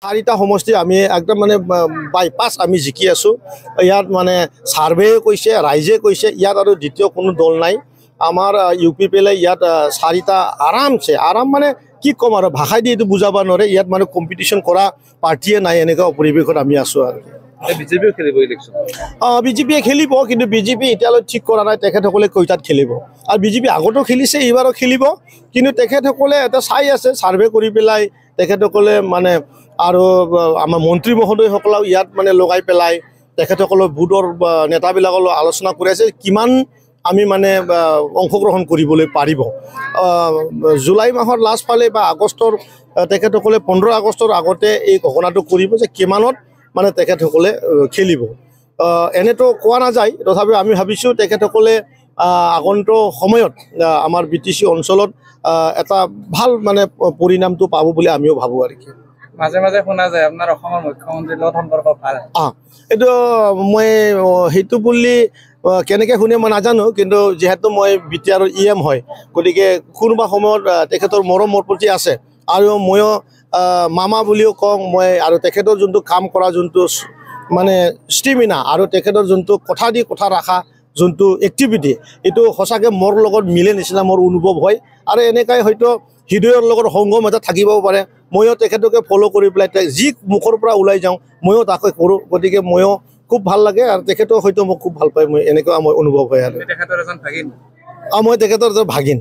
চাৰিটা সমষ্টি আমি একদম মানে বাইপাছ আমি জিকি আছোঁ ইয়াত মানে ছাৰ্ভে কৈছে ৰাইজে কৈছে ইয়াত আৰু দ্বিতীয় কোনো দল নাই আমাৰ ইউ পি পি এলে ইয়াত চাৰিটা আৰাম মানে কি ক'ম আৰু ভাষাই দি এইটো বুজাব নোৱাৰে ইয়াত মানে কম্পিটিশ্যন কৰা পাৰ্টীয়ে নাই এনেকুৱা পৰিৱেশত আমি আছোঁ আৰু বিজেপিও খেলিব ইলেকশ্যন বিজেপিয়ে খেলিব কিন্তু বিজেপি এতিয়ালৈ ঠিক কৰা নাই তেখেতসকলে কেইটাত খেলিব আৰু বিজেপি আগতো খেলিছে এইবাৰো খেলিব কিন্তু তেখেতসকলে এটা চাই আছে ছাৰ্ভে কৰি পেলাই তেখেতসকলে মানে আৰু আমাৰ মন্ত্ৰী মহোদয়সকলেও ইয়াত মানে লগাই পেলাই তেখেতসকলৰ বুথৰ নেতাবিলাকৰ আলোচনা কৰি আছে কিমান আমি মানে অংশগ্ৰহণ কৰিবলৈ পাৰিব জুলাই মাহৰ লাষ্ট ফালে বা আগষ্টৰ তেখেতসকলে 15 আগষ্টৰ আগতে এই ঘোষণাটো কৰিব যে কিমানত মানে তেখেতসকলে খেলিব এনেতো কোৱা নাযায় তথাপিও আমি ভাবিছোঁ তেখেতসকলে আগন্তুক সময়ত আমাৰ BTC অঞ্চলত এটা ভাল মানে পৰিণামটো পাব বুলি আমিও ভাবোঁ আৰু কি মাজে মাজে শুনা যায় আপোনাৰ অসমৰ মুখ্যমন্ত্ৰীৰ লগত সম্পৰ্ক ভাল এইটো মই সেইটো বুলি কেনেকৈ শুনে মই নাজানো কিন্তু যিহেতু মই BTRৰ EM হয় গতিকে কোনোবা সময়ত তেখেতৰ মৰমৰ প্ৰতি আছে আৰু ময়ো মামা বুলিও কওঁ মই আৰু তেখেতৰ যোনটো কাম কৰা যোনটো মানে ষ্টেমিনা আৰু তেখেতৰ যোনটো কথা দি কথা ৰাখা যোনটো এক্টিভিটি এইটো সঁচাকৈ মোৰ লগত মিলে নিচিনা মোৰ অনুভৱ হয় আৰু এনেকৈ হয়তো হৃদয়ৰ লগত সংগম এটা থাকিবও পাৰে ময়ো তেখেতকে ফ'ল' কৰি পেলাই যি মুখৰ পৰা ওলাই যাওঁ ময়ো তাকে কৰোঁ গতিকে ময়ো খুব ভাল লাগে আৰু তেখেতেও হয়তো মোক খুব ভাল পায় মই এনেকুৱা মই অনুভৱ হয় আৰু তেখেতৰ এজন ভাগিন মই তেখেতৰ ভাগিন